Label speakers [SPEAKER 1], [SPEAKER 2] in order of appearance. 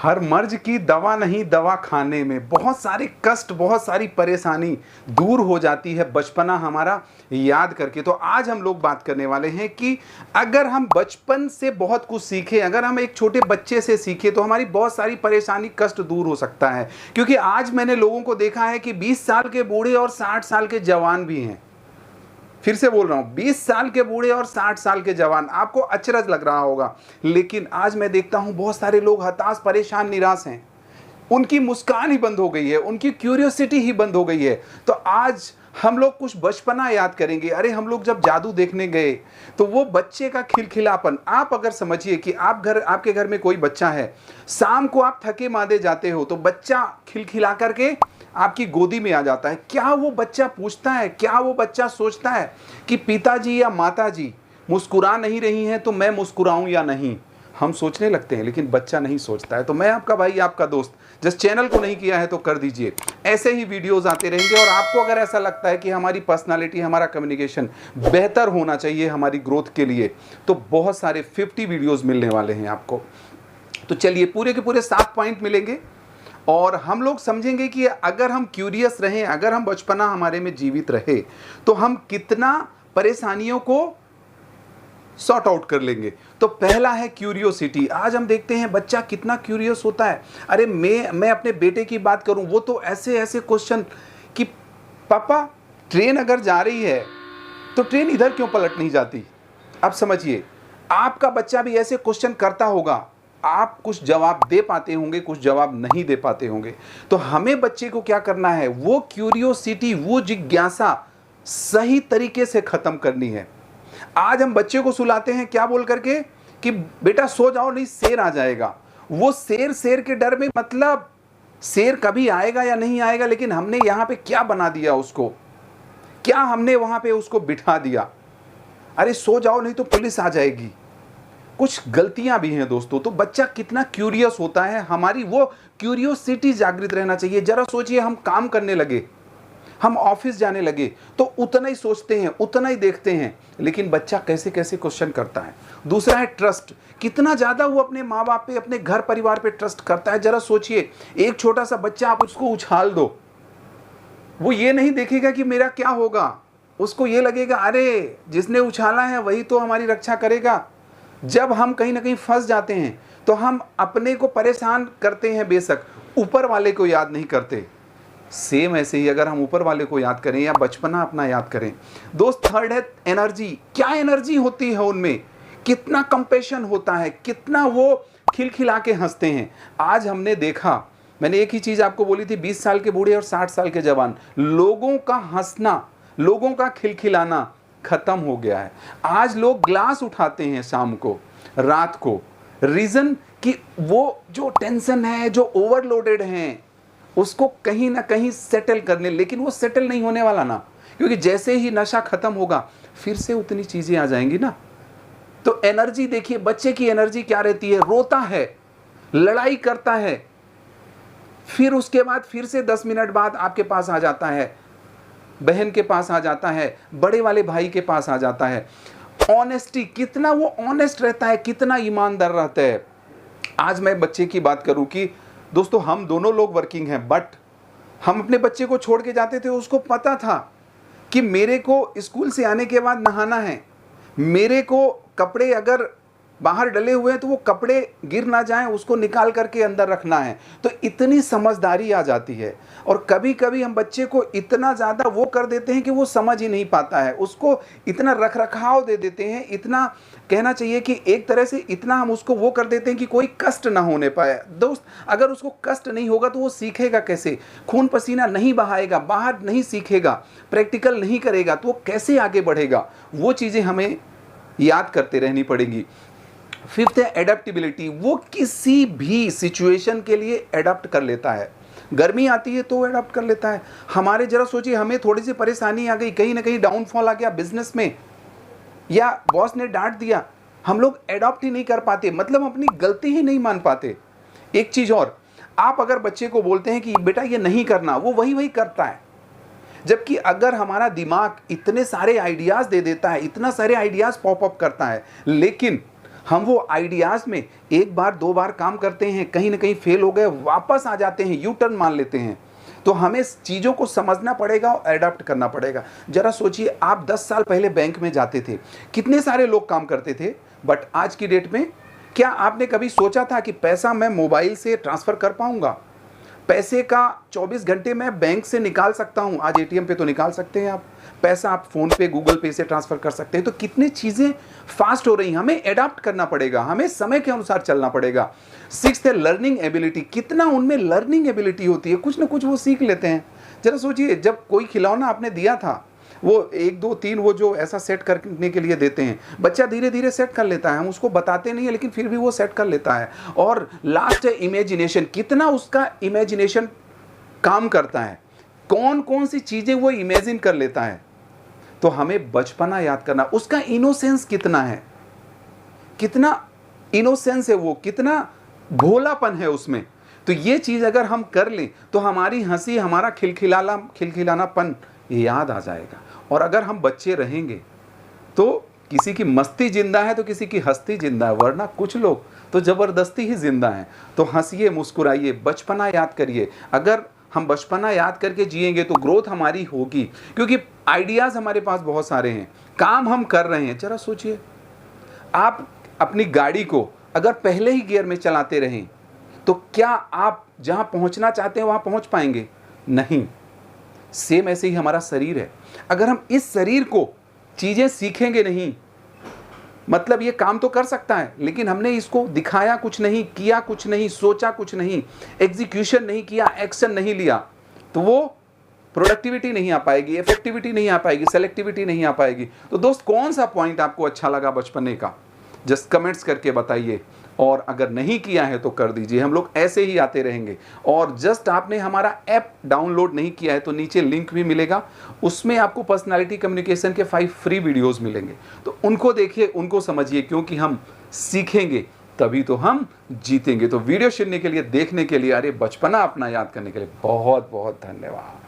[SPEAKER 1] हर मर्ज की दवा नहीं, दवा खाने में। बहुत सारे कष्ट, बहुत सारी परेशानी दूर हो जाती है बचपना हमारा याद करके। तो आज हम लोग बात करने वाले हैं कि अगर हम बचपन से बहुत कुछ सीखें, अगर हम एक छोटे बच्चे से सीखें, तो हमारी बहुत सारी परेशानी, कष्ट दूर हो सकता है। क्योंकि आज मैंने लोगों को देखा है कि 20 साल के बूढ़े और 60 साल के जवान भी हैं। फिर से बोल रहा हूं, 20 साल के बूढ़े और 60 साल के जवान। आपको अचरज लग रहा होगा, लेकिन आज मैं देखता हूं बहुत सारे लोग हताश, परेशान, निराश हैं। उनकी मुस्कान ही बंद हो गई है, उनकी क्यूरियोसिटी ही बंद हो गई है। तो आज हम लोग कुछ बचपना याद करेंगे। अरे हम लोग जब जादू देखने गए तो वो बच्चे का खिलखिलापन, आप अगर समझिए कि आपके घर में कोई बच्चा है, शाम को आप थके मांदे जाते हो तो बच्चा खिलखिला करके आपकी गोदी में आ जाता है। क्या वो बच्चा पूछता है, क्या वो बच्चा सोचता है कि पिताजी या माताजी मुस्कुरा नहीं रही हैं तो मैं मुस्कुराऊं या नहीं? हम सोचने लगते हैं, लेकिन बच्चा नहीं सोचता है। तो मैं आपका भाई, आपका दोस्त, जिस चैनल को नहीं किया है तो कर दीजिए। ऐसे ही वीडियोस आते रहेंगे। और आपको अगर ऐसा लगता है कि हमारी पर्सनालिटी, हमारा कम्युनिकेशन बेहतर होना चाहिए हमारी ग्रोथ के लिए, तो बहुत सारे 50 वीडियोस मिलने वाले हैं आपको। तो चलिए, पूरे के पूरे 7 पॉइंट मिलेंगे और हम लोग समझेंगे कि अगर हम क्यूरियस रहें, अगर हम बचपना हमारे में जीवित रहे, तो हम कितना परेशानियों को सॉर्ट आउट कर लेंगे। तो पहला है क्यूरियोसिटी। आज हम देखते हैं बच्चा कितना क्यूरियस होता है। अरे मैं अपने बेटे की बात करूं, वो तो ऐसे ऐसे क्वेश्चन कि पापा ट्रेन अगर जा रही है तो ट्रेन इधर क्यों पलट नहीं जाती? अब समझिए, आपका बच्चा भी ऐसे क्वेश्चन करता होगा। आप कुछ जवाब दे पाते होंगे, कुछ जवाब नहीं दे पाते होंगे। तो हमें बच्चे को क्या करना है, वो क्यूरियोसिटी, वो जिज्ञासा सही तरीके से खत्म करनी है। आज हम बच्चे को सुलाते हैं क्या बोल करके कि बेटा सो जाओ नहीं शेर आ जाएगा। वो शेर के डर में, मतलब शेर कभी आएगा या नहीं आएगा, लेकिन हमने यहां पे क्या बना दिया उसको, क्या हमने वहां पे उसको बिठा दिया। अरे सो जाओ नहीं तो पुलिस आ जाएगी। कुछ गलतियां भी हैं दोस्तों। तो बच्चा कितना क्यूरियस होता है, हमारी वो क्यूरियोसिटी जागृत रहना चाहिए। जरा सोचिए, हम काम करने लगे, हम ऑफिस जाने लगे तो उतना ही सोचते हैं, उतना ही देखते हैं, लेकिन बच्चा कैसे कैसे क्वेश्चन करता है। दूसरा है ट्रस्ट। कितना ज्यादा वो अपने माँ बाप पे, अपने घर परिवार पे ट्रस्ट करता है। जरा सोचिए, एक छोटा सा बच्चा, आप उसको उछाल दो, वो ये नहीं देखेगा कि मेरा क्या होगा। उसको ये लगेगा अरे जिसने उछाला है वही तो हमारी रक्षा करेगा। जब हम कहीं ना कहीं फंस जाते हैं तो हम अपने को परेशान करते हैं, बेशक ऊपर वाले को याद नहीं करते। सेम ऐसे ही अगर हम ऊपर वाले को याद करें या बचपना अपना याद करें। दोस्त, थर्ड है एनर्जी। क्या एनर्जी होती है उनमें, कितना कंपैशन होता है, कितना वो खिलखिला के हंसते हैं। आज हमने देखा, मैंने एक ही चीज आपको बोली थी, 20 साल के बूढ़े और 60 साल के जवान, लोगों का हंसना, लोगों का खिलखिलाना खत्म हो गया है। आज लोग ग्लास उठाते हैं शाम को, रात को। रीजन कि वो जो टेंशन है, जो ओवरलोडेड हैं, उसको कहीं ना कहीं सेटल करने, लेकिन वो सेटल नहीं होने वाला ना, क्योंकि जैसे ही नशा खत्म होगा फिर से उतनी चीजें आ जाएंगी ना। तो एनर्जी देखिए, बच्चे की एनर्जी क्या रहती है, रोता है, लड़ाई करता है, फिर उसके बाद फिर से 10 मिनट बाद आपके पास आ जाता है, बहन के पास आ जाता है, बड़े वाले भाई के पास आ जाता है। ऑनेस्टी, कितना वो ऑनेस्ट रहता है, कितना ईमानदार रहता है। आज मैं बच्चे की बात करूं कि दोस्तों, हम दोनों लोग वर्किंग हैं, बट हम अपने बच्चे को छोड़ के जाते थे, उसको पता था कि मेरे को स्कूल से आने के बाद नहाना है, मेरे को कपड़े अगर बाहर डले हुए हैं तो वो कपड़े गिर ना जाएं, उसको निकाल करके अंदर रखना है। तो इतनी समझदारी आ जाती है। और कभी कभी हम बच्चे को इतना ज़्यादा वो कर देते हैं कि वो समझ ही नहीं पाता है, उसको इतना रख रखाव दे देते हैं, इतना कहना चाहिए कि एक तरह से इतना हम उसको वो कर देते हैं कि कोई कष्ट ना होने पाए। दोस्त, अगर उसको कष्ट नहीं होगा तो वो सीखेगा कैसे? खून पसीना नहीं बहाएगा, बाहर नहीं सीखेगा, प्रैक्टिकल नहीं करेगा, तो वो कैसे आगे बढ़ेगा? वो चीज़ें हमें याद करते रहनी पड़ेंगी। फिफ्थ है एडेप्टेबिलिटी। वो किसी भी सिचुएशन के लिए एडाप्ट कर लेता है। गर्मी आती है तो वो एडाप्ट कर लेता है। हमारे, जरा सोचिए, हमें थोड़ी सी परेशानी आ गई, कहीं ना कहीं डाउनफॉल आ गया बिजनेस में, या बॉस ने डांट दिया, हम लोग एडॉप्ट ही नहीं कर पाते, मतलब अपनी गलती ही नहीं मान पाते। एक चीज और, आप अगर बच्चे को बोलते हैं कि बेटा ये नहीं करना, वो वही वही करता है। जबकि अगर हमारा दिमाग इतने सारे आइडियाज दे देता है, इतना सारे आइडियाज पॉपअप करता है, लेकिन हम वो आइडियाज़ में एक बार दो बार काम करते हैं, कहीं ना कहीं फेल हो गए, वापस आ जाते हैं, यू टर्न मान लेते हैं। तो हमें चीज़ों को समझना पड़ेगा और एडाप्ट करना पड़ेगा। जरा सोचिए, आप 10 साल पहले बैंक में जाते थे, कितने सारे लोग काम करते थे, बट आज की डेट में क्या आपने कभी सोचा था कि पैसा मैं मोबाइल से ट्रांसफ़र कर पाऊंगा? पैसे का 24 घंटे मैं बैंक से निकाल सकता हूं। आज एटीएम पे तो निकाल सकते हैं आप पैसा, आप फोन पे, गूगल पे से ट्रांसफर कर सकते हैं। तो कितनी चीजें फास्ट हो रही हैं, हमें एडाप्ट करना पड़ेगा, हमें समय के अनुसार चलना पड़ेगा। 6th है लर्निंग एबिलिटी। कितना उनमें लर्निंग एबिलिटी होती है, कुछ ना कुछ वो सीख लेते हैं। जरा सोचिए, जब कोई खिलौना आपने दिया था, वो 1 2 3 वो जो ऐसा सेट करने के लिए देते हैं, बच्चा धीरे धीरे सेट कर लेता है। हम उसको बताते नहीं है, लेकिन फिर भी वो सेट कर लेता है। और लास्ट है इमेजिनेशन। कितना उसका इमेजिनेशन काम करता है, कौन कौन सी चीजें वो इमेजिन कर लेता है। तो हमें बचपना याद करना, उसका इनोसेंस कितना है, कितना इनोसेंस है वो, कितना भोलापन है उसमें। तो ये चीज अगर हम कर लें तो हमारी हंसी, हमारा खिलखिलानापन याद आ जाएगा। और अगर हम बच्चे रहेंगे तो किसी की मस्ती जिंदा है तो किसी की हस्ती जिंदा है, वरना कुछ लोग तो जबरदस्ती ही जिंदा हैं। तो हंसिए, मुस्कुराइए, बचपना याद करिए। अगर हम बचपना याद करके जिएंगे तो ग्रोथ हमारी होगी, क्योंकि आइडियाज हमारे पास बहुत सारे हैं, काम हम कर रहे हैं। जरा सोचिए, आप अपनी गाड़ी को अगर पहले ही गियर में चलाते रहें तो क्या आप जहां पहुंचना चाहते हैं वहां पहुंच पाएंगे? नहीं। सेम ऐसे ही हमारा शरीर है। अगर हम इस शरीर को चीजें सीखेंगे नहीं, मतलब ये काम तो कर सकता है, लेकिन हमने इसको दिखाया कुछ नहीं, किया कुछ नहीं, सोचा कुछ नहीं, एग्जीक्यूशन नहीं किया, एक्शन नहीं लिया, तो वो प्रोडक्टिविटी नहीं आ पाएगी, इफेक्टिविटी नहीं आ पाएगी, सेलेक्टिविटी नहीं आ पाएगी। तो दोस्त, कौन सा पॉइंट आपको अच्छा लगा बचपने का, जस्ट कमेंट्स करके बताइए। और अगर नहीं किया है तो कर दीजिए, हम लोग ऐसे ही आते रहेंगे। और जस्ट आपने हमारा ऐप डाउनलोड नहीं किया है तो नीचे लिंक भी मिलेगा, उसमें आपको पर्सनालिटी कम्युनिकेशन के 5 फ्री वीडियोस मिलेंगे, तो उनको देखिए, उनको समझिए, क्योंकि हम सीखेंगे तभी तो हम जीतेंगे। तो वीडियो सुनने के लिए, देखने के लिए, अरे बचपना अपना याद करने के लिए बहुत बहुत धन्यवाद।